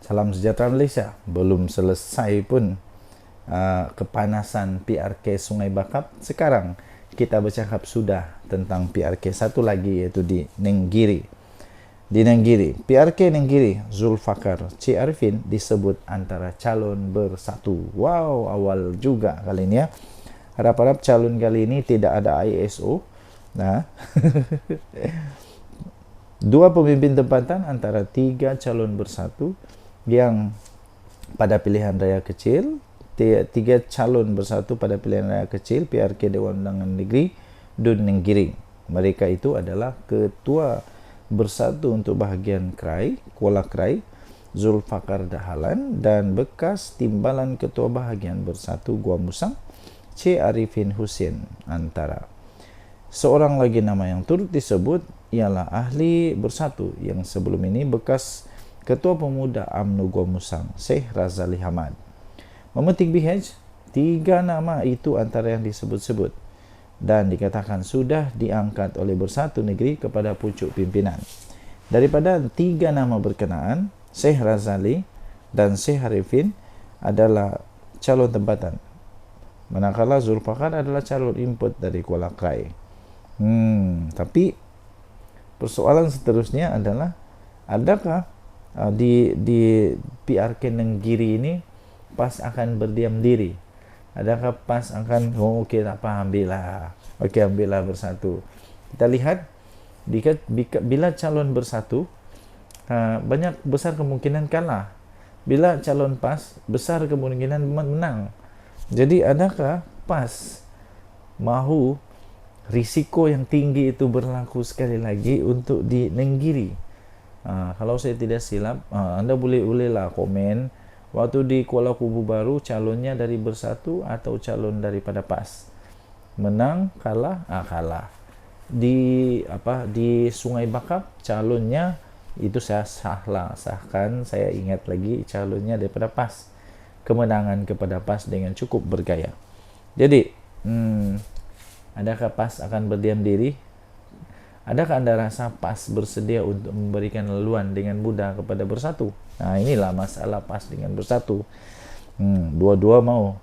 Salam sejahtera Malaysia. Belum selesai pun kepanasan PRK Sungai Bakap. Sekarang kita bercakap sudah tentang PRK satu lagi, iaitu di Nenggiri. Di Nenggiri, PRK Nenggiri, Zulfakar C. Arifin disebut antara calon bersatu. Wow, awal juga kali ini ya. Harap-harap calon kali ini tidak ada ISO. Nah, dua pemimpin tempatan antara tiga calon bersatu yang pada pilihan raya kecil, tiga calon bersatu pada pilihan raya kecil PRK Dewan Undangan Negeri Dun Nenggiri. Mereka itu adalah Ketua Bersatu untuk Bahagian Krai, Kuala Krai, Zulfakar Dahalan, dan bekas Timbalan Ketua Bahagian Bersatu Gua Musang, C. Arifin Husin Antara. Seorang lagi nama yang turut disebut ialah ahli bersatu yang sebelum ini bekas Ketua Pemuda UMNO Gua Musang, Syekh Razali Hamad. Memetik BH, tiga nama itu antara yang disebut-sebut dan dikatakan sudah diangkat oleh Bersatu Negeri kepada pucuk pimpinan. Daripada tiga nama berkenaan, Syekh Razali dan Syekh Arifin adalah calon tempatan, manakala Zulfakar adalah calon input dari Kuala Krai. Tapi persoalan seterusnya adalah, adakah di PRK Nenggiri ini PAS akan berdiam diri? Adakah PAS akan okey tak apa, ambillah bersatu? Kita lihat bila calon bersatu banyak besar kemungkinan kalah, bila calon PAS besar kemungkinan menang. Jadi adakah PAS mahu risiko yang tinggi itu berlaku sekali lagi untuk di Nenggiri? Kalau saya tidak silap, anda bolehlah komen waktu di Kuala Kubu Baru calonnya dari Bersatu atau calon daripada PAS. Menang, kalah, kalah. Di Sungai Bakap calonnya itu saya sahkan, saya ingat lagi calonnya daripada PAS. Kemenangan kepada PAS dengan cukup bergaya. Jadi, adakah PAS akan berdiam diri? Adakah anda rasa PAS bersedia untuk memberikan laluan dengan mudah kepada Bersatu? Nah, inilah masalah PAS dengan Bersatu. Dua-dua mau.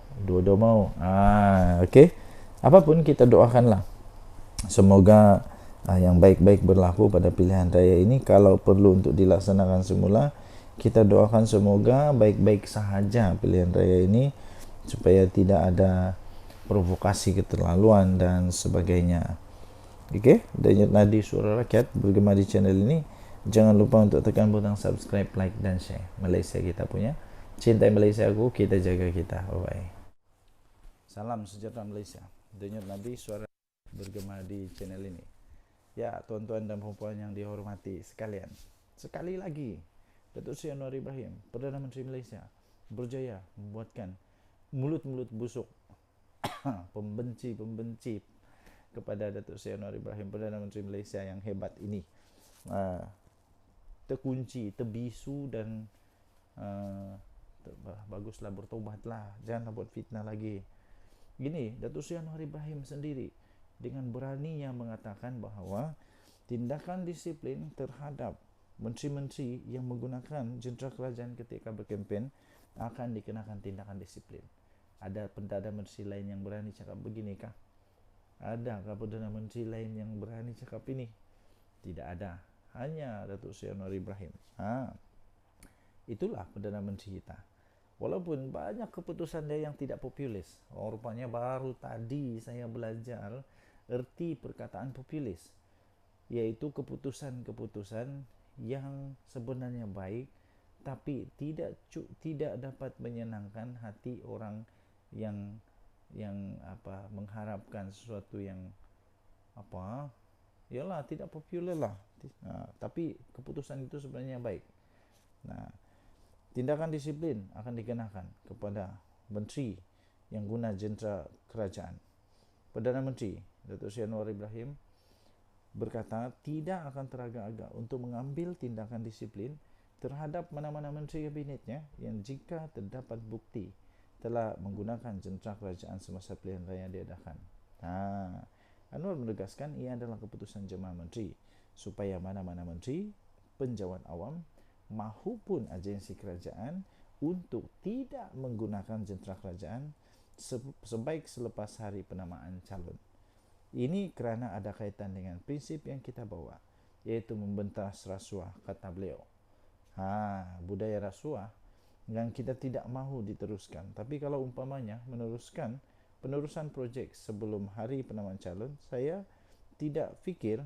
Okey. Apapun kita doakanlah, semoga yang baik-baik berlaku pada pilihan raya ini. Kalau perlu untuk dilaksanakan semula, kita doakan semoga baik-baik sahaja pilihan raya ini, supaya tidak ada provokasi keterlaluan dan sebagainya. Okey, Denyut Nadi Suara Rakyat bergema di channel ini. Jangan lupa untuk tekan butang subscribe, like dan share. Malaysia kita punya. Cintai Malaysia aku, kita jaga kita. Bye-bye. Salam sejahtera Malaysia. Denyut Nadi Suara bergema di channel ini. Ya, tuan-tuan dan puan-puan yang dihormati sekalian, sekali lagi, Datuk Seri Anwar Ibrahim, Perdana Menteri Malaysia, berjaya membuatkan mulut-mulut busuk pembenci kepada Datuk Seri Anwar Ibrahim, Perdana Menteri Malaysia yang hebat ini, terkunci, terbisu dan baguslah bertobatlah, janganlah buat fitnah lagi. Gini, Datuk Seri Anwar Ibrahim sendiri dengan beraninya mengatakan bahawa tindakan disiplin terhadap menteri-menteri yang menggunakan jentera kerajaan ketika berkempen akan dikenakan tindakan disiplin. Ada Perdana Menteri lain yang berani cakap beginikah? Adakah Perdana Menteri lain yang berani cakap ini? Tidak ada. Hanya Datuk Seri Anwar Ibrahim. Itulah Perdana Menteri kita. Walaupun banyak keputusan dia yang tidak populis. Rupanya baru tadi saya belajar erti perkataan populis, iaitu keputusan-keputusan yang sebenarnya baik tapi tidak dapat menyenangkan hati orang yang mengharapkan sesuatu yang ialah tidak popular lah, tapi keputusan itu sebenarnya baik. Tindakan disiplin akan dikenakan kepada menteri yang guna jentera kerajaan. Perdana Menteri Datuk Seri Anwar Ibrahim berkata tidak akan teragak-agak untuk mengambil tindakan disiplin terhadap mana-mana menteri kabinetnya yang jika terdapat bukti telah menggunakan jentera kerajaan semasa pilihan raya diadakan. Anwar menegaskan ia adalah keputusan Jemaah Menteri supaya mana-mana menteri, penjawat awam mahupun agensi kerajaan untuk tidak menggunakan jentera kerajaan sebaik selepas hari penamaan calon. Ini kerana ada kaitan dengan prinsip yang kita bawa, iaitu membentas rasuah, kata beliau. Budaya rasuah yang kita tidak mahu diteruskan. Tapi kalau umpamanya penerusan projek sebelum hari penamaan calon, saya tidak fikir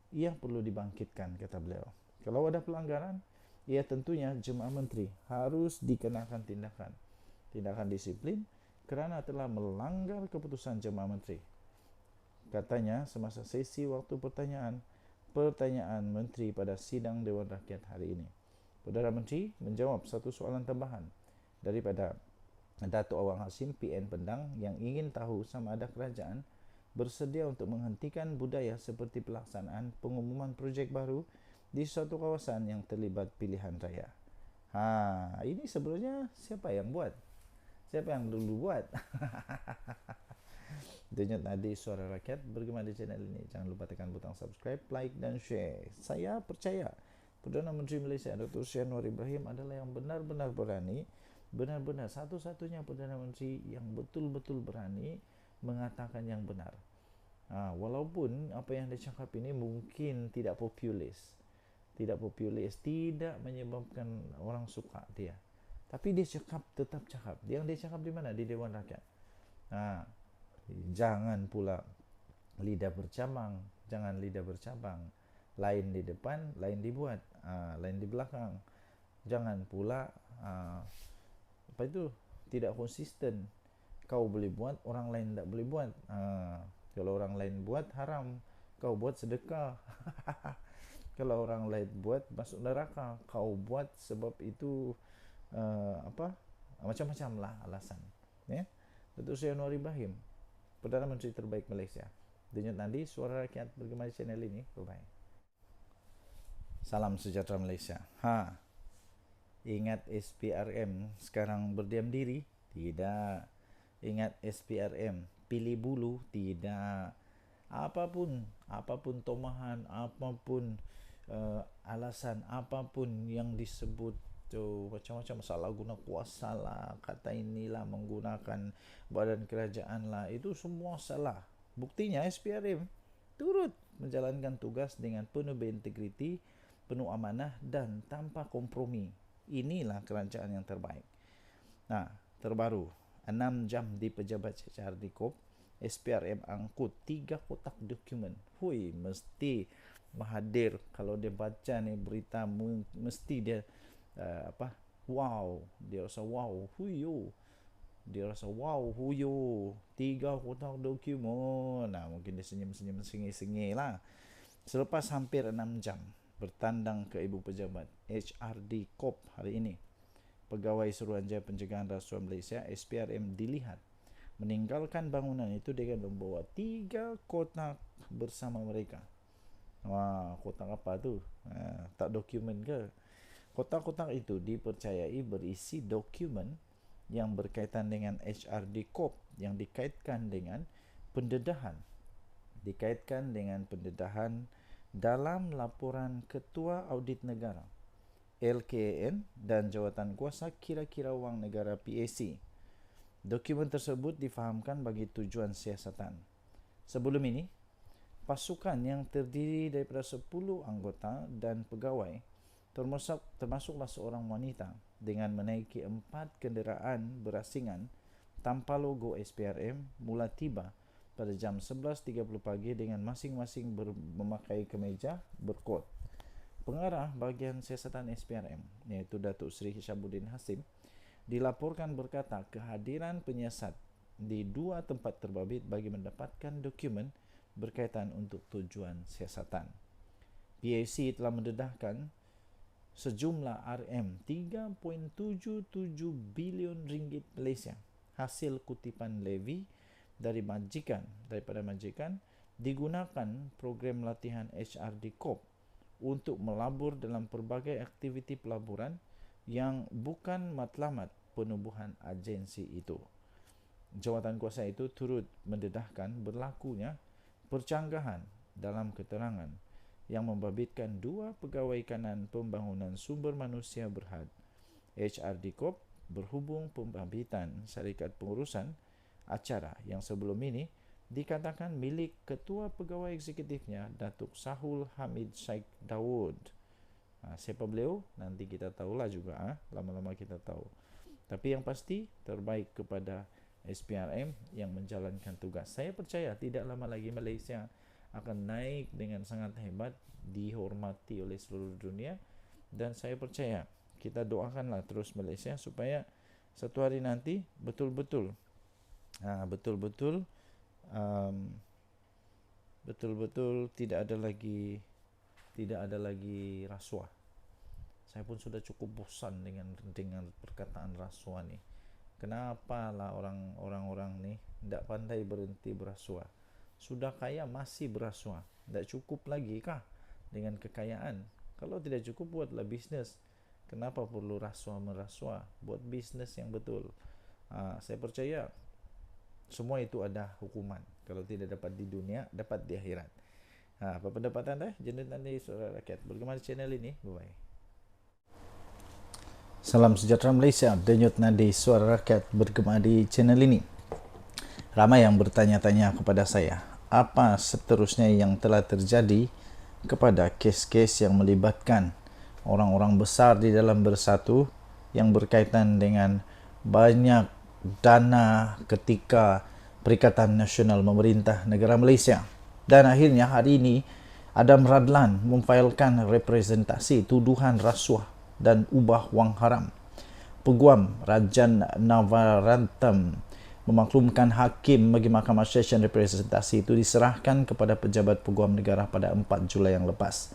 ia perlu dibangkitkan, kata beliau. Kalau ada pelanggaran, ia tentunya Jemaah Menteri harus dikenakan tindakan disiplin kerana telah melanggar keputusan Jemaah Menteri. Katanya semasa sesi waktu pertanyaan Menteri pada sidang Dewan Rakyat hari ini. Perdana Menteri menjawab satu soalan tambahan daripada Datuk Awang Hasim PN Pendang yang ingin tahu sama ada kerajaan bersedia untuk menghentikan budaya seperti pelaksanaan pengumuman projek baru di suatu kawasan yang terlibat pilihan raya. Ini sebenarnya siapa yang buat? Siapa yang dulu buat? Denyut nadi Suara Rakyat bergema di channel ini. Jangan lupa tekan butang subscribe, like dan share. Saya percaya Perdana Menteri Malaysia Dr. Sri Anwar Ibrahim adalah yang benar-benar berani, benar-benar satu-satunya Perdana Menteri yang betul-betul berani mengatakan yang benar. Walaupun apa yang dia cakap ini mungkin tidak populis, tidak menyebabkan orang suka dia, tapi dia tetap cakap. Yang dia cakap di mana? Di Dewan Rakyat. Jangan pula lidah bercabang, lain di depan, lain dibuat, lain di belakang. Jangan pula tidak konsisten. Kau boleh buat, orang lain tak boleh buat. Kalau orang lain buat haram, kau buat sedekah. Kalau orang lain buat masuk neraka, kau buat sebab itu macam-macam lah alasan. Datuk Seri Anwar Ibrahim, Perdana Menteri terbaik Malaysia. Denyut nadi Suara Rakyat bergema di channel ini. Bye-bye. Salam sejahtera Malaysia. Ingat SPRM sekarang berdiam diri? Tidak. Ingat SPRM pilih bulu? Tidak. Apapun tomahan, apapun alasan, apapun yang disebut macam-macam salah guna kuasa lah, kata inilah, menggunakan badan kerajaan lah, itu semua salah. Buktinya SPRM turut menjalankan tugas dengan penuh berintegriti, penuh amanah dan tanpa kompromi. Inilah kerajaan yang terbaik. Terbaru 6 jam di pejabat HRD Corp, SPRM angkut 3 kotak dokumen. Mesti Mahathir kalau dia baca ni berita, mesti dia dia rasa wow, dia rasa wow, 3 kotak dokumen. Mungkin dia senyum-senyum sengih-sengih lah. Selepas hampir 6 jam bertandang ke ibu pejabat HRD Corp hari ini, Pegawai Suruhanjaya Pencegahan Rasuah Malaysia SPRM dilihat meninggalkan bangunan itu dengan membawa 3 kotak bersama mereka. Kotak apa tu? Tak dokumen ke? Kotak-kotak itu dipercayai berisi dokumen yang berkaitan dengan HRD Corp yang dikaitkan dengan pendedahan dalam laporan Ketua Audit Negara LKAN dan Jawatan Kuasa Kira-kira Wang Negara PAC. Dokumen tersebut difahamkan bagi tujuan siasatan. Sebelum ini, pasukan yang terdiri daripada 10 anggota dan pegawai termasuklah seorang wanita dengan menaiki 4 kenderaan berasingan tanpa logo SPRM mula tiba pada jam 11.30 pagi dengan masing-masing memakai kemeja berkod. Pengarah bahagian siasatan SPRM, iaitu Datuk Seri Hishamuddin Hasim, dilaporkan berkata kehadiran penyiasat di 2 tempat terbabit bagi mendapatkan dokumen berkaitan untuk tujuan siasatan. PAC telah mendedahkan sejumlah RM3.77 bilion ringgit Malaysia hasil kutipan levy daripada majikan digunakan program latihan HRD Corp untuk melabur dalam pelbagai aktiviti pelaburan yang bukan matlamat penubuhan agensi itu. Jawatan kuasa itu turut mendedahkan berlakunya percanggahan dalam keterangan yang membabitkan 2 pegawai kanan pembangunan sumber manusia Berhad, HRD Corp, berhubung pembabitan syarikat pengurusan acara yang sebelum ini dikatakan milik Ketua Pegawai Eksekutifnya Datuk Sahul Hamid Sheikh Daud. Siapa beliau? Nanti kita tahulah juga, lama-lama kita tahu. Tapi yang pasti terbaik kepada SPRM yang menjalankan tugas. Saya percaya tidak lama lagi Malaysia akan naik dengan sangat hebat, dihormati oleh seluruh dunia, dan saya percaya kita doakanlah terus Malaysia supaya satu hari nanti betul-betul tidak ada lagi rasuah. Saya pun sudah cukup bosan dengan perkataan rasuah ni. Kenapa lah orang-orang ni tidak pandai berhenti berasuah? Sudah kaya masih berasuah. Tak cukup lagi kah dengan kekayaan? Kalau tidak cukup, buatlah bisnes. Kenapa perlu rasuah-merasuah? Buat bisnes yang betul. Saya percaya semua itu ada hukuman. Kalau tidak dapat di dunia, dapat di akhirat. Apa pendapat anda? Jenis anda Suara Rakyat. Bergema di channel ini. Bye-bye. Salam sejahtera Malaysia. Denyut nadi Suara Rakyat bergema di channel ini. Ramai yang bertanya-tanya kepada saya, apa seterusnya yang telah terjadi kepada kes-kes yang melibatkan orang-orang besar di dalam Bersatu yang berkaitan dengan banyak dana ketika Perikatan Nasional Memerintah Negara Malaysia. Dan akhirnya hari ini Adam Radlan memfailkan representasi tuduhan rasuah dan ubah wang haram. Peguam Rajan Navaratnam memaklumkan hakim bagi Mahkamah Session representasi itu diserahkan kepada pejabat peguam negara pada 4 Julai yang lepas.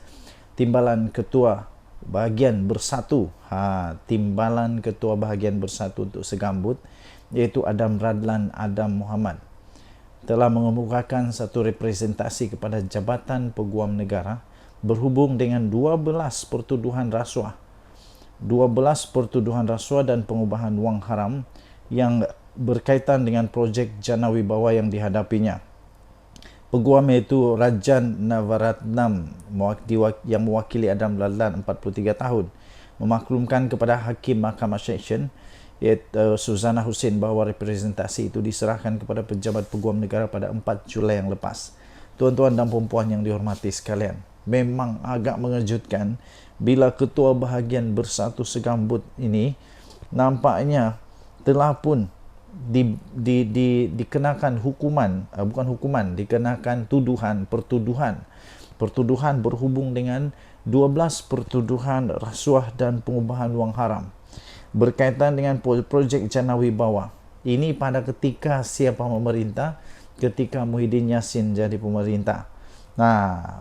Timbalan Ketua Bahagian Bersatu, Timbalan Ketua Bahagian Bersatu untuk Segambut, iaitu Adam Radlan Adam Muhammad, telah mengemukakan satu representasi kepada Jabatan Peguam Negara berhubung dengan 12 pertuduhan rasuah dan pengubahan wang haram yang berkaitan dengan projek Jana Wibawa yang dihadapinya. Peguam iaitu Rajan Navaratnam yang mewakili Adam Radlan 43 tahun memaklumkan kepada Hakim Mahkamah Session iaitu Suzana Hussein bahawa representasi itu diserahkan kepada pejabat peguam negara pada 4 Julai yang lepas. Tuan-tuan dan puan-puan yang dihormati sekalian, memang agak mengejutkan bila Ketua Bahagian Bersatu Segambut ini nampaknya telah pun dikenakan hukuman, dikenakan pertuduhan berhubung dengan 12 pertuduhan rasuah dan pengubahan wang haram berkaitan dengan projek Jana Wibawa. Ini pada ketika siapa memerintah? Ketika Muhyiddin Yassin jadi pemerintah.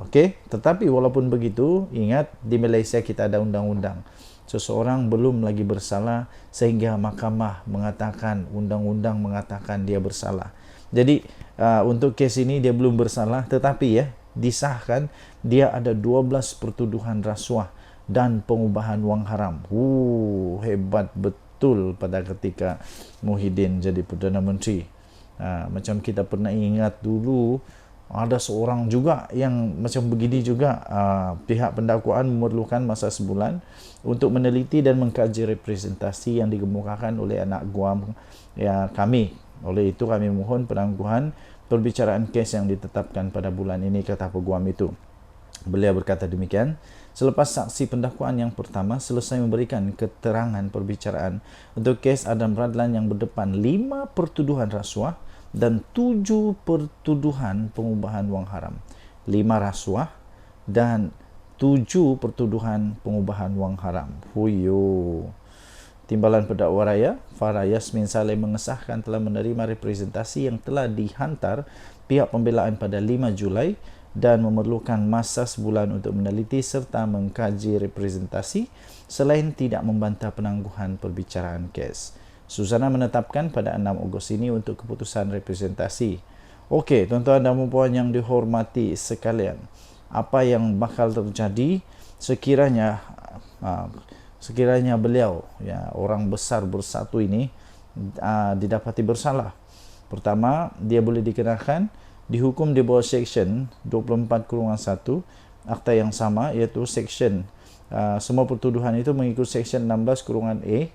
Okey. Tetapi walaupun begitu, ingat di Malaysia kita ada undang-undang. Seseorang belum lagi bersalah sehingga mahkamah mengatakan, undang-undang mengatakan dia bersalah. Jadi untuk kes ini dia belum bersalah, tetapi disahkan dia ada 12 pertuduhan rasuah dan pengubahan wang haram. Hebat betul pada ketika Muhyiddin jadi Perdana Menteri. Macam kita pernah ingat dulu, ada seorang juga yang macam begini juga. Pihak pendakwaan memerlukan masa sebulan untuk meneliti dan mengkaji representasi yang dikemukakan oleh anak guam kami. Oleh itu kami mohon penangguhan perbicaraan kes yang ditetapkan pada bulan ini, kata peguam itu. Beliau berkata demikian selepas saksi pendakwaan yang pertama selesai memberikan keterangan perbicaraan untuk kes Adam Radlan yang berdepan 5 pertuduhan rasuah dan 7 pertuduhan pengubahan wang haram. 5 rasuah dan 7 pertuduhan pengubahan wang haram. Timbalan Pendakwa Raya Farah Yasmin Saleh mengesahkan telah menerima representasi yang telah dihantar pihak pembelaan pada 5 Julai dan memerlukan masa sebulan untuk meneliti serta mengkaji representasi selain tidak membantah penangguhan perbicaraan kes. Suzana menetapkan pada 6 Ogos ini untuk keputusan representasi. Okey, tuan-tuan dan puan yang dihormati sekalian, apa yang bakal terjadi sekiranya sekiranya beliau, ya, orang besar bersatu ini didapati bersalah. Pertama, dia boleh dikenakan dihukum di bawah Section 24/1 Akta yang sama, iaitu Section semua pertuduhan itu mengikut Section 16/E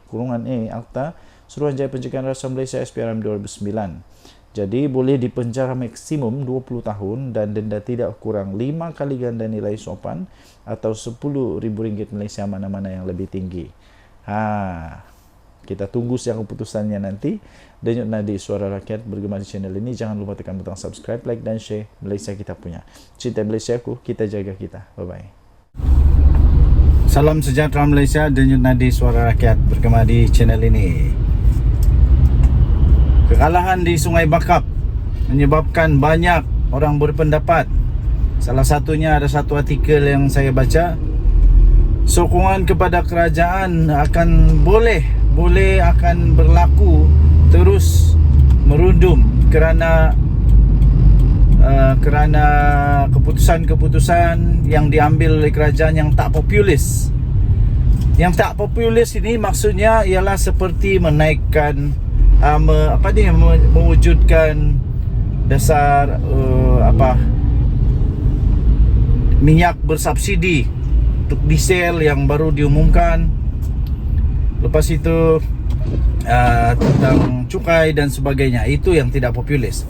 Akta Suruhanjaya Pencegahan Rasuah Malaysia SPRM 2009. Jadi boleh dipenjara maksimum 20 tahun dan denda tidak kurang 5 kali ganda nilai sopan atau RM10,000 Malaysia, mana-mana yang lebih tinggi. Kita tunggu siang keputusannya nanti. Denyut nadi Suara Rakyat bergema di channel ini. Jangan lupa tekan butang subscribe, like dan share. Malaysia kita punya. Cinta Malaysiaku, kita jaga kita. Bye-bye. Salam sejahtera Malaysia. Denyut nadi Suara Rakyat bergema di channel ini. Kekalahan di Sungai Bakap menyebabkan banyak orang berpendapat. Salah satunya ada satu artikel yang saya baca, sokongan kepada kerajaan akan boleh akan berlaku terus merundum kerana keputusan-keputusan yang diambil oleh kerajaan yang tak populis. Yang tak populis ini maksudnya ialah seperti menaikkan mewujudkan dasar minyak bersubsidi untuk diesel yang baru diumumkan. Lepas itu tentang cukai dan sebagainya. Itu yang tidak populis.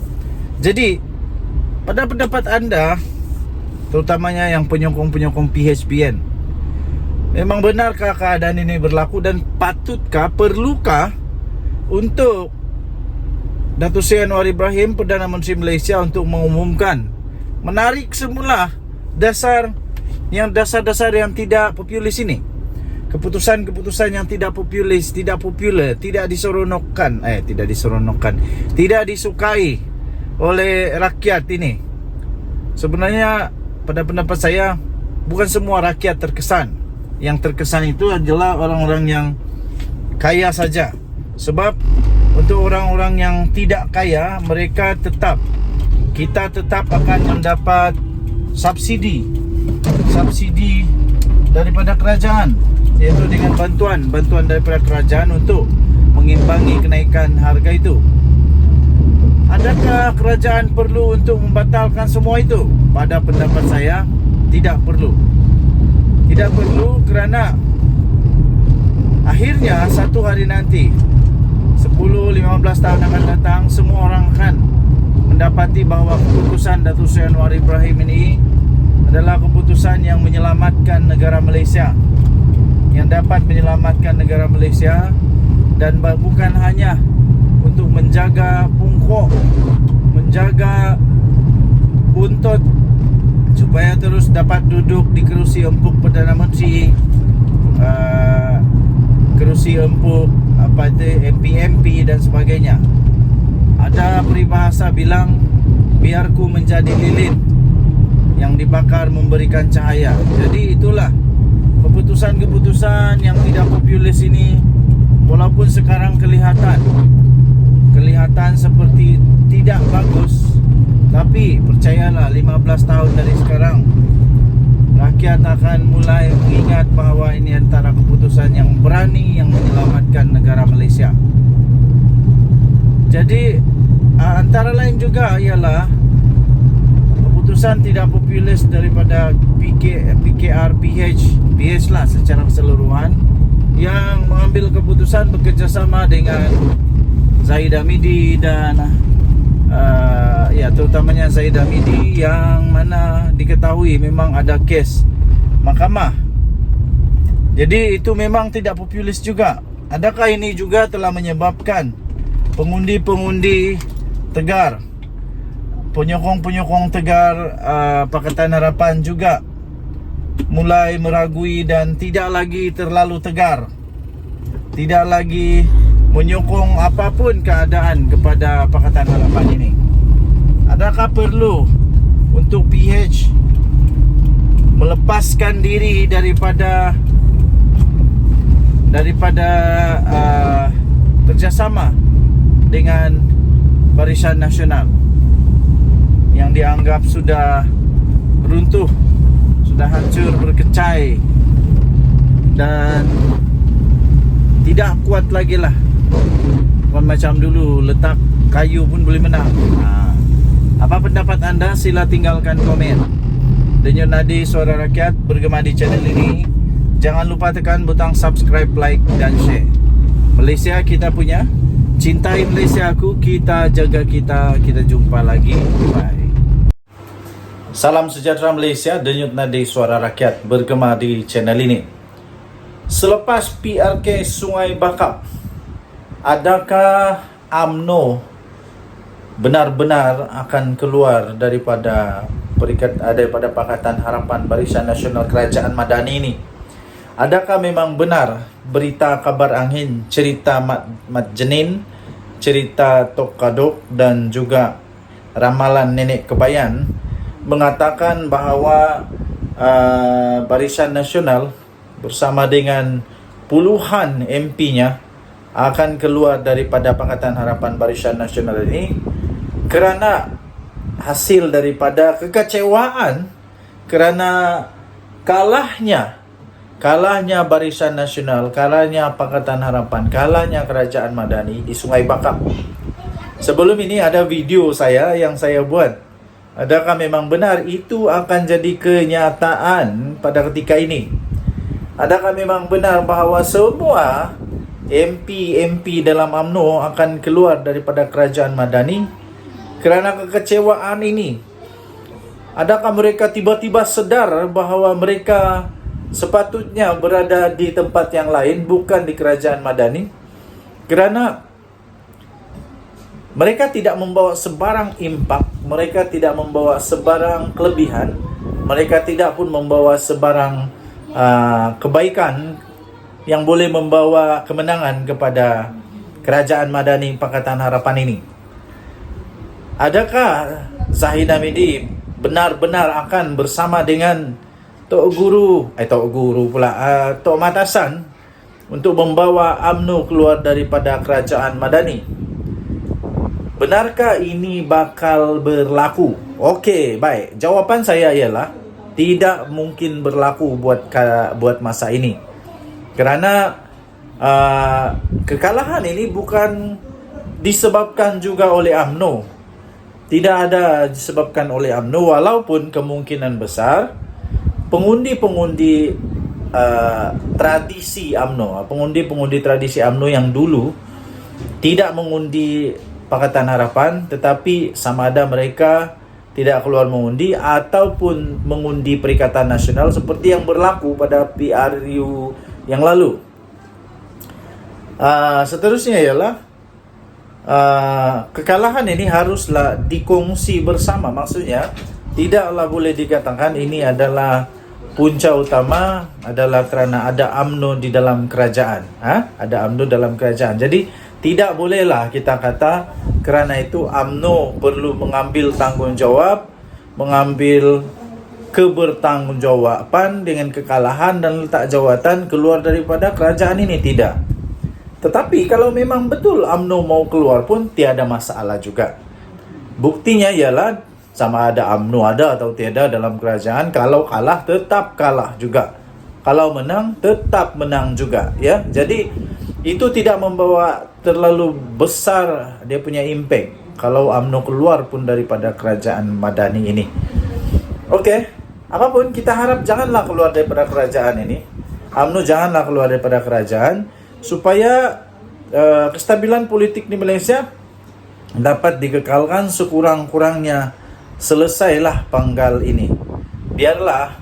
Jadi pada pendapat anda, terutamanya yang penyokong-penyokong PHBN, memang benarkah keadaan ini berlaku dan patutkah, perlukah untuk Datuk Seri Anwar Ibrahim, Perdana Menteri Malaysia, untuk mengumumkan, menarik semula dasar-dasar yang tidak populis ini, keputusan-keputusan yang tidak populis, tidak popular, tidak disukai oleh rakyat ini. Sebenarnya pada pendapat saya, bukan semua rakyat terkesan. Yang terkesan itu adalah orang-orang yang kaya saja. Sebab untuk orang-orang yang tidak kaya, kita tetap akan mendapat subsidi daripada kerajaan, iaitu dengan bantuan daripada kerajaan untuk mengimbangi kenaikan harga itu. Adakah kerajaan perlu untuk membatalkan semua itu? Pada pendapat saya, tidak perlu. Tidak perlu kerana akhirnya satu hari nanti, 10-15 tahun akan datang, semua orang akan mendapati bahawa keputusan Datuk Seri Anwar Ibrahim ini adalah keputusan yang menyelamatkan negara Malaysia, yang dapat menyelamatkan negara Malaysia, dan bukan hanya untuk menjaga pungkok, menjaga buntut supaya terus dapat duduk di kerusi empuk Perdana Menteri, kerusi empuk MP dan sebagainya. Ada peribahasa bilang, biarku menjadi lilin yang dibakar memberikan cahaya. Jadi itulah keputusan-keputusan yang tidak populis ini, walaupun sekarang kelihatan seperti tidak bagus, tapi percayalah, 15 tahun dari sekarang rakyat akan mulai mengingat bahawa ini antara keputusan yang berani yang menyelamatkan negara Malaysia. Jadi antara lain juga ialah keputusan tidak populis daripada PKR, PH lah secara keseluruhan, yang mengambil keputusan bekerjasama dengan Zahid Hamidi dan terutamanya Zahid Hamidi, yang mana diketahui memang ada kes mahkamah. Jadi itu memang tidak populis juga. Adakah ini juga telah menyebabkan pengundi-pengundi Tegar, penyokong-penyokong Tegar Pakatan Harapan juga mulai meragui dan tidak lagi terlalu tegar, tidak lagi menyokong apapun keadaan kepada Pakatan Harapan ini? Adakah perlu untuk PH melepaskan diri daripada kerjasama dengan Barisan Nasional yang dianggap sudah runtuh, sudah hancur berkecai, dan tidak kuat lagi lah. Bukan macam dulu letak kayu pun boleh menang. Apa pendapat anda? Sila tinggalkan komen. Denyut Nadi Suara Rakyat bergema di channel ini. Jangan lupa tekan butang subscribe, like dan share. Malaysia kita punya. Cintai Malaysia aku, kita jaga kita. Kita jumpa lagi. Bye. Salam sejahtera Malaysia. Denyut Nadi Suara Rakyat bergema di channel ini. Selepas PRK Sungai Bakap, adakah UMNO benar-benar akan keluar daripada Pakatan Harapan Barisan Nasional Kerajaan Madani ini? Adakah memang benar berita kabar angin, cerita Mat Jenin, cerita Tok Kadok dan juga ramalan Nenek Kebayan mengatakan bahawa Barisan Nasional bersama dengan puluhan MP-nya akan keluar daripada Pakatan Harapan Barisan Nasional ini kerana hasil daripada kekecewaan kerana kalahnya Barisan Nasional, kalahnya Pakatan Harapan, kalahnya Kerajaan Madani di Sungai Bakap. Sebelum ini ada video yang saya buat. Adakah memang benar itu akan jadi kenyataan pada ketika ini? Adakah memang benar bahawa semua MP dalam UMNO akan keluar daripada Kerajaan Madani kerana kekecewaan ini? Adakah mereka tiba-tiba sedar bahawa mereka sepatutnya berada di tempat yang lain, bukan di Kerajaan Madani? Kerana mereka tidak membawa sebarang impak, mereka tidak membawa sebarang kelebihan, mereka tidak pun membawa sebarang kebaikan yang boleh membawa kemenangan kepada Kerajaan Madani Pakatan Harapan ini. Adakah Zahid Hamidi benar-benar akan bersama dengan Tok Mat Hassan untuk membawa UMNO keluar daripada Kerajaan Madani? Benarkah ini bakal berlaku? Okey, baik. Jawapan saya ialah tidak mungkin berlaku buat masa ini. Kerana kekalahan ini bukan disebabkan juga oleh UMNO. Tidak ada disebabkan oleh UMNO, walaupun kemungkinan besar pengundi-pengundi tradisi UMNO, pengundi-pengundi tradisi UMNO yang dulu tidak mengundi Pakatan Harapan, tetapi sama ada mereka tidak keluar mengundi ataupun mengundi Perikatan Nasional seperti yang berlaku pada PRU yang lalu. Seterusnya ialah kekalahan ini haruslah dikongsi bersama. Maksudnya tidaklah boleh dikatakan ini adalah punca utama adalah kerana ada UMNO di dalam kerajaan. Ada UMNO dalam kerajaan. Jadi tidak bolehlah kita kata kerana itu UMNO perlu mengambil tanggungjawab, mengambil kebertanggungjawaban dengan kekalahan dan letak jawatan keluar daripada kerajaan ini. Tidak. Tetapi kalau memang betul UMNO mau keluar pun tiada masalah juga. Buktinya ialah sama ada UMNO ada atau tiada dalam kerajaan, kalau kalah tetap kalah juga, kalau menang tetap menang juga, ya. Jadi itu tidak membawa terlalu besar dia punya impact kalau UMNO keluar pun daripada Kerajaan Madani ini. Okey, apapun kita harap janganlah keluar daripada kerajaan ini. UMNO janganlah keluar daripada kerajaan supaya kestabilan politik di Malaysia dapat dikekalkan sekurang-kurangnya. Selesailah panggal ini. Biarlah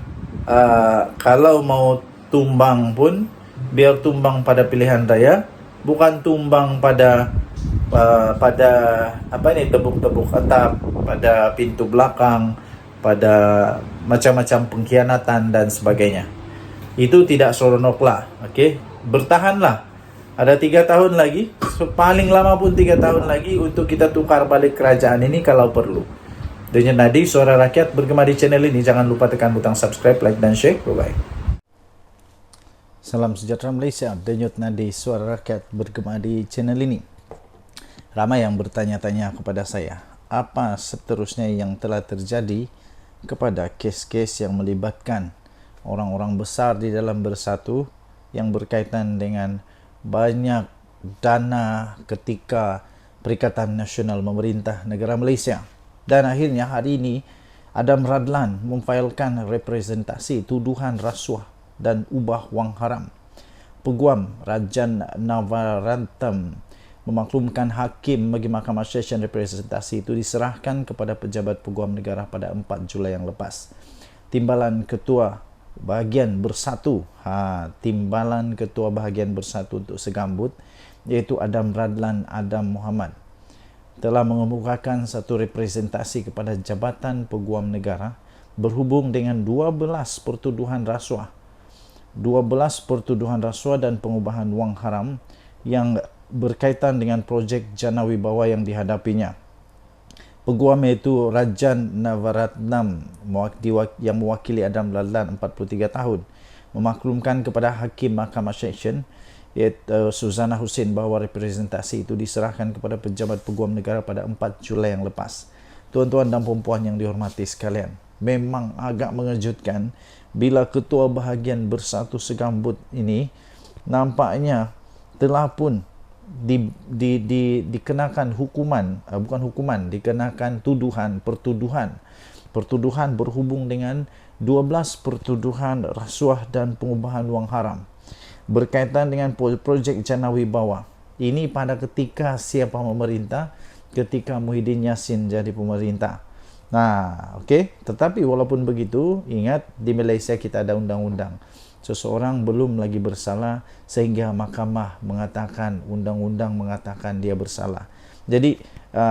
kalau mau tumbang pun biar tumbang pada pilihan raya, bukan tumbang pada tebuk-tebuk atap, pada pintu belakang, pada macam-macam pengkhianatan dan sebagainya. Itu tidak seronoklah. Okey, bertahanlah. Ada 3 tahun lagi, paling lama pun 3 tahun lagi untuk kita tukar balik kerajaan ini kalau perlu. Denyut Nadi Suara Rakyat bergema di channel ini. Jangan lupa tekan butang subscribe, like dan share. Bye-bye. Salam sejahtera Malaysia. Denyut Nadi Suara Rakyat bergema di channel ini. Ramai yang bertanya-tanya kepada saya, apa seterusnya yang telah terjadi kepada kes-kes yang melibatkan orang-orang besar di dalam Bersatu yang berkaitan dengan banyak dana ketika Perikatan Nasional Memerintah Negara Malaysia. Dan akhirnya hari ini Adam Radlan memfailkan representasi tuduhan rasuah dan ubah wang haram. Peguam Rajan Navaratnam memaklumkan hakim bagi Mahkamah Session representasi itu diserahkan kepada pejabat peguam negara pada 4 Julai yang lepas. Timbalan Ketua Bahagian Bersatu, Timbalan Ketua Bahagian Bersatu untuk Segambut, iaitu Adam Radlan Adam Muhammad, telah mengemukakan satu representasi kepada Jabatan Peguam Negara berhubung dengan 12 pertuduhan rasuah dan pengubahan wang haram yang berkaitan dengan projek Jana Wibawa yang dihadapinya. Peguam iaitu Rajan Navaratnam yang mewakili Adam Radlan 43 tahun memaklumkan kepada Hakim Mahkamah Session iaitu Suzana Hussein bahawa representasi itu diserahkan kepada pejabat peguam negara pada 4 Julai yang lepas. Tuan-tuan dan puan-puan yang dihormati sekalian, memang agak mengejutkan bila Ketua Bahagian Bersatu Segambut ini nampaknya telah pun dikenakan hukuman, dikenakan pertuduhan berhubung dengan 12 pertuduhan rasuah dan pengubahan wang haram berkaitan dengan projek Jana Wibawa. Ini pada ketika siapa memerintah? Ketika Muhyiddin Yassin jadi pemerintah. Okey. Tetapi walaupun begitu, ingat di Malaysia kita ada undang-undang. Seseorang belum lagi bersalah sehingga mahkamah mengatakan, undang-undang mengatakan dia bersalah. Jadi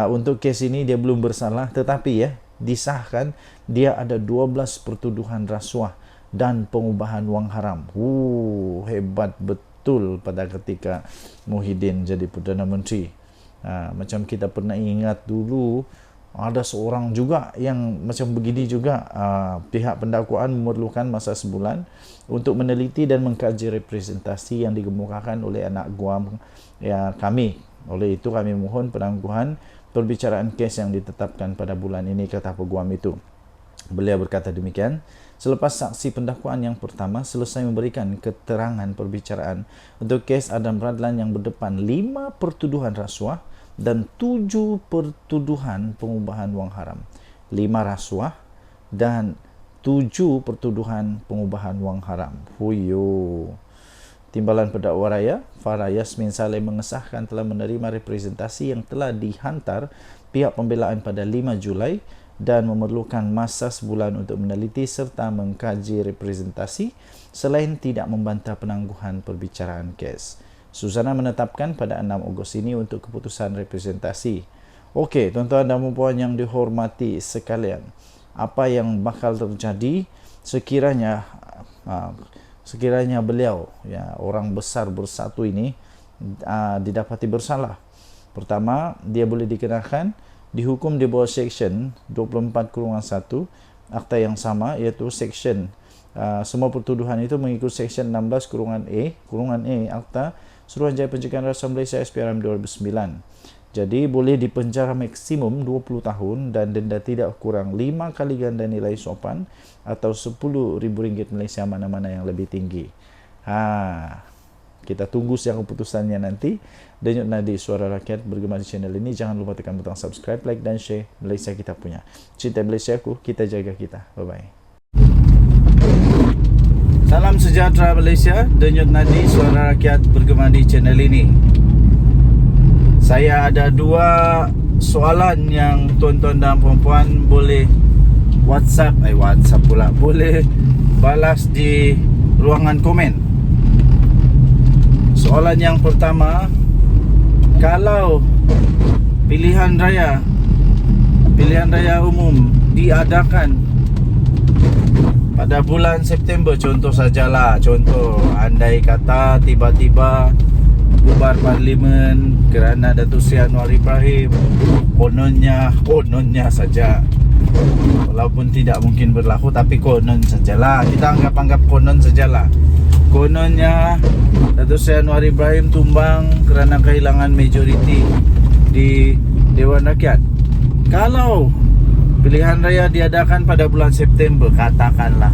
untuk kes ini dia belum bersalah, tetapi disahkan dia ada 12 pertuduhan rasuah dan pengubahan wang haram. Hebat betul pada ketika Muhyiddin jadi Perdana Menteri. Macam kita pernah ingat dulu, ada seorang juga yang macam begini juga. Pihak pendakwaan memerlukan masa sebulan untuk meneliti dan mengkaji representasi yang dikemukakan oleh anak guam kami. Oleh itu kami mohon penangguhan perbicaraan kes yang ditetapkan pada bulan ini, kata peguam itu. Beliau berkata demikian selepas saksi pendakwaan yang pertama selesai memberikan keterangan perbicaraan untuk kes Adam Radlan yang berdepan 5 pertuduhan rasuah dan 7 pertuduhan pengubahan wang haram. 5 rasuah dan 7 pertuduhan pengubahan wang haram. Timbalan Pendakwa Raya Farah Yasmin Saleh mengesahkan telah menerima representasi yang telah dihantar pihak pembelaan pada 5 Julai dan memerlukan masa sebulan untuk meneliti serta mengkaji representasi selain tidak membantah penangguhan perbicaraan kes. Suzana menetapkan pada 6 Ogos ini untuk keputusan representasi. Okey, tuan-tuan dan puan yang dihormati sekalian, apa yang bakal terjadi sekiranya beliau, orang besar bersatu ini didapati bersalah? Pertama, dia boleh dikenakan dihukum di bawah Seksyen 24/1 Akta yang sama, iaitu Seksyen semua pertuduhan itu mengikut Seksyen 16/A Akta Suruhanjaya Pencegahan Rasuah Malaysia SPRM 2009. Jadi boleh dipenjara maksimum 20 tahun dan denda tidak kurang 5 kali ganda nilai sopan atau RM10,000 Malaysia, mana-mana yang lebih tinggi. Kita tunggu siang keputusannya nanti. Denyut Nadi Suara Rakyat bergema di channel ini. Jangan lupa tekan butang subscribe, like dan share. Malaysia kita punya. Cinta Malaysiaku, kita jaga kita. Bye-bye. Salam sejahtera Malaysia. Denyut Nadi Suara Rakyat bergema di channel ini. Saya ada 2 soalan yang tuan-tuan dan puan-puan boleh WhatsApp pula, boleh balas di ruangan komen. Soalan yang pertama, kalau pilihan raya umum diadakan pada bulan September, contoh andai kata tiba-tiba bubar parlimen kerana Datuk Seri Anwar Ibrahim, kononnya saja, walaupun tidak mungkin berlaku, tapi konon sajalah, kita anggap konon sajalah. Kononnya Datuk Seri Anwar Ibrahim tumbang kerana kehilangan majoriti di Dewan Rakyat. Kalau pilihan raya diadakan pada bulan September, katakanlah,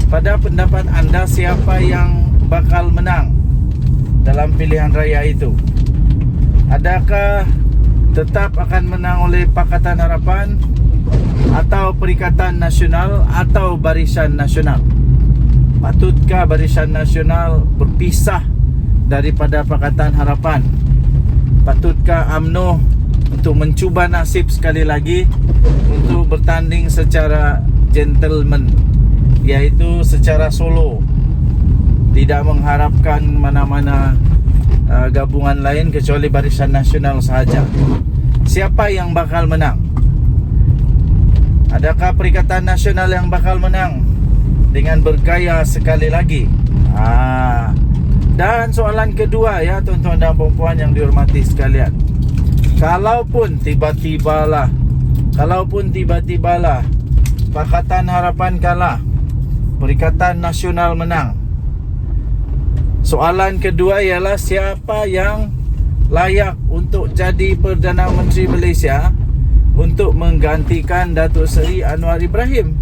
pada pendapat anda siapa yang bakal menang? dalam pilihan raya itu? Adakah tetap akan menang oleh Pakatan Harapan atau Perikatan Nasional atau Barisan Nasional? Patutkah Barisan Nasional berpisah daripada Pakatan Harapan? Patutkah UMNO untuk mencuba nasib sekali lagi untuk bertanding secara gentleman, iaitu secara solo, tidak mengharapkan mana-mana gabungan lain kecuali Barisan Nasional sahaja? Siapa yang bakal menang? Adakah Perikatan Nasional yang bakal menang dengan bergaya sekali lagi? Dan soalan kedua ya tuan-tuan dan puan yang dihormati sekalian, kalaupun tiba-tibalah Pakatan Harapan kalah, Perikatan Nasional menang, soalan kedua ialah siapa yang layak untuk jadi Perdana Menteri Malaysia untuk menggantikan Datuk Seri Anwar Ibrahim?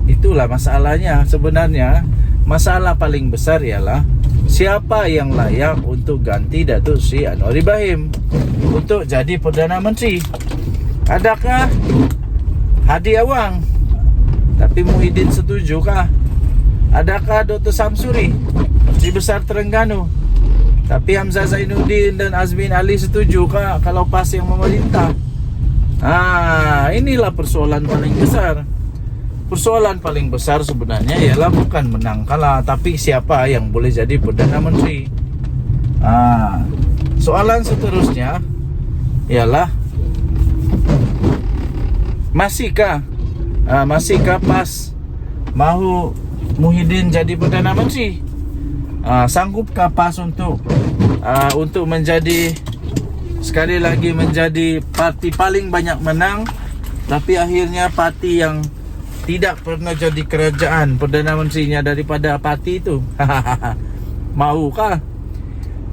Itulah masalahnya sebenarnya. Masalah paling besar ialah siapa yang layak untuk ganti Datuk Seri Anwar Ibrahim untuk jadi Perdana Menteri. Adakah Hadi Awang tapi Muhyiddin setujukah? Adakah Dr. Samsuri, Menteri Besar Terengganu, tapi Hamzah Zainuddin dan Azmin Ali setujukah kalau PAS yang memerintah? Inilah persoalan paling besar. Persoalan paling besar sebenarnya ialah bukan menang kalah, tapi siapa yang boleh jadi Perdana Menteri. Soalan seterusnya ialah masihkah PAS mahu Muhyiddin jadi Perdana Menteri? Sanggupkah PAS untuk menjadi sekali lagi menjadi parti paling banyak menang, tapi akhirnya parti yang tidak pernah jadi kerajaan Perdana Menterinya daripada parti itu? Maukah?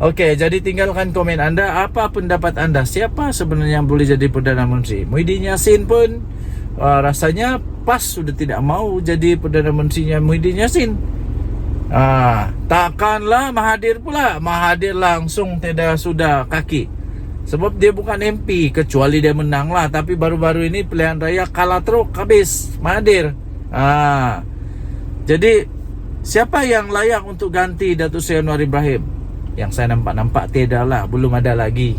Okey, jadi tinggalkan komen anda. Apa pendapat anda? Siapa sebenarnya yang boleh jadi Perdana Menteri? Muhyiddin Yassin pun rasanya PAS sudah tidak mau jadi Perdana Menterinya Muhyiddin Yassin. Takkanlah Mahathir pula. Mahathir langsung tidak sudah kaki, sebab dia bukan MP, kecuali dia menang lah. Tapi baru-baru ini pilihan raya kalah teruk habis Mahathir. Jadi siapa yang layak untuk ganti Datuk Seri Anwar Ibrahim? Yang saya nampak tiada lah, belum ada lagi.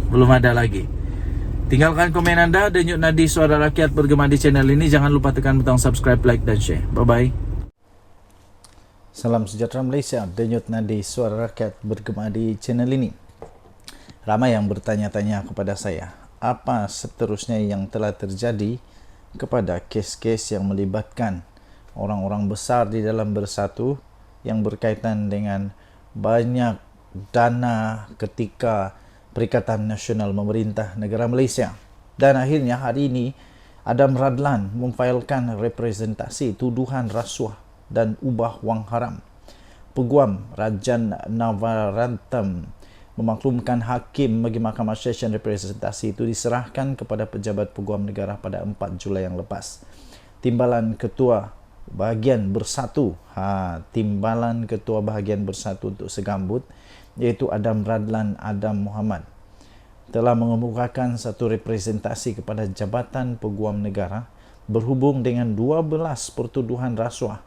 Belum ada lagi. Tinggalkan komen anda. Denyut nadi suara rakyat bergema di channel ini. Jangan lupa tekan butang subscribe, like dan share. Bye bye. Salam sejahtera Malaysia. Denyut nadi suara rakyat bergema di channel ini. Ramai yang bertanya-tanya kepada saya, apa seterusnya yang telah terjadi kepada kes-kes yang melibatkan orang-orang besar di dalam Bersatu yang berkaitan dengan banyak dana ketika Perikatan Nasional memerintah negara Malaysia. Dan akhirnya hari ini Adam Radlan memfailkan representasi tuduhan rasuah dan ubah wang haram. Peguam Rajan Navaratnam memaklumkan hakim bagi Mahkamah Session representasi itu diserahkan kepada pejabat peguam negara pada 4 Julai yang lepas. Timbalan Ketua Bahagian Bersatu, Timbalan Ketua Bahagian Bersatu untuk Segambut, iaitu Adam Radlan Adam Muhammad, telah mengemukakan satu representasi kepada Jabatan Peguam Negara berhubung dengan 12 pertuduhan rasuah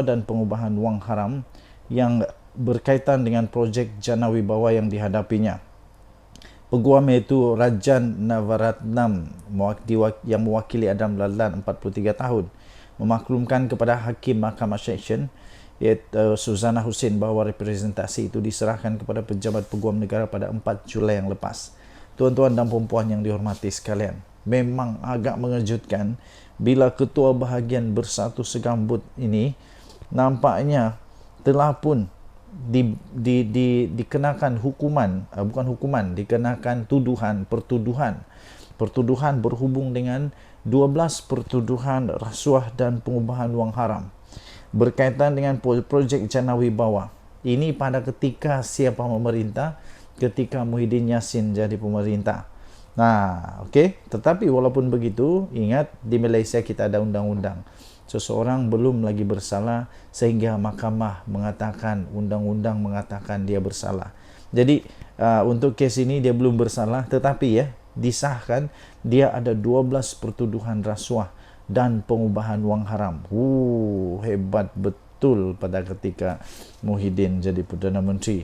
dan pengubahan wang haram yang berkaitan dengan projek Jana Wibawa yang dihadapinya. Peguam iaitu Rajan Navaratnam yang mewakili Adam Radlan 43 tahun memaklumkan kepada Hakim Mahkamah Session iaitu Suzana Hussein bahawa representasi itu diserahkan kepada pejabat peguam negara pada 4 Julai yang lepas. Tuan-tuan dan puan-puan yang dihormati sekalian, memang agak mengejutkan bila Ketua Bahagian Bersatu Segambut ini nampaknya telah pun dikenakan hukuman, dikenakan pertuduhan berhubung dengan 12 pertuduhan rasuah dan pengubahan wang haram berkaitan dengan projek Jana Wibawa. Ini pada ketika siapa memerintah? Ketika Muhyiddin Yassin jadi pemerintah. Okey. Tetapi walaupun begitu, ingat di Malaysia kita ada undang-undang. seseorang belum lagi bersalah sehingga mahkamah mengatakan, undang-undang mengatakan dia bersalah. Jadi untuk kes ini dia belum bersalah, tetapi ya disahkan dia ada 12 pertuduhan rasuah dan pengubahan wang haram. Hebat betul pada ketika Muhyiddin jadi Perdana Menteri.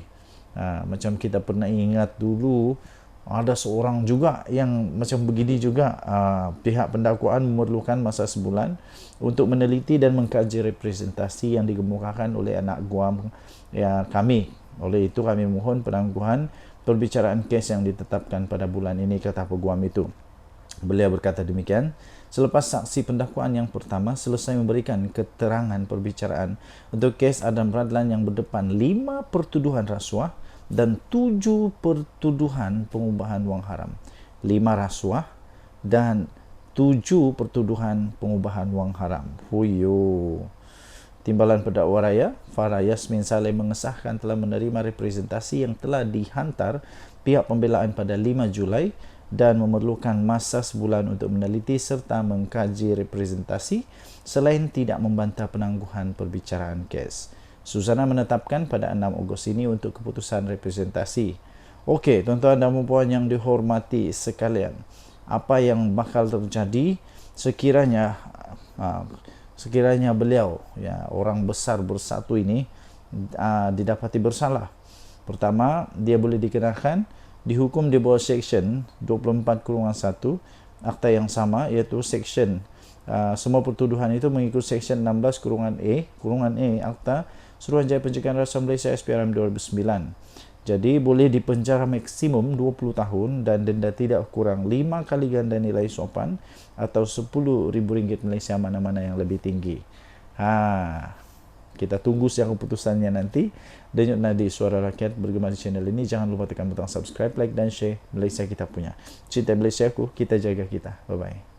Macam kita pernah ingat dulu, ada seorang juga yang macam begini juga. Pihak pendakwaan memerlukan masa sebulan untuk meneliti dan mengkaji representasi yang dikemukakan oleh anak guam kami. Oleh itu kami mohon penangguhan perbicaraan kes yang ditetapkan pada bulan ini, kata peguam itu. Beliau berkata demikian selepas saksi pendakwaan yang pertama selesai memberikan keterangan perbicaraan untuk kes Adam Radlan yang berdepan 5 pertuduhan rasuah dan 7 pertuduhan pengubahan wang haram. 5 rasuah dan 7 pertuduhan pengubahan wang haram. Timbalan Pendakwa Raya Farah Yasmin Saleh mengesahkan telah menerima representasi yang telah dihantar pihak pembelaan pada 5 Julai dan memerlukan masa sebulan untuk meneliti serta mengkaji representasi selain tidak membantah penangguhan perbicaraan kes. Susana menetapkan pada 6 Ogos ini untuk keputusan representasi. Okey, tuan-tuan dan puan yang dihormati sekalian, apa yang bakal terjadi sekiranya beliau, orang besar bersatu ini didapati bersalah? Pertama, dia boleh dikenakan dihukum di bawah Seksyen 24/1 Akta yang sama, iaitu Seksyen semua pertuduhan itu mengikut Seksyen 16/A Akta Suruhanjaya Pencegahan Rasuah Malaysia SPRM 2009. Jadi boleh dipenjara maksimum 20 tahun dan denda tidak kurang 5 kali ganda nilai sopan atau RM10,000 Malaysia, mana-mana yang lebih tinggi. Kita tunggu siang keputusannya nanti. Denyut nadi Suara Rakyat bergema di channel ini. Jangan lupa tekan butang subscribe, like dan share. Malaysia kita punya. Cinta Malaysia ku, kita jaga kita. Bye-bye.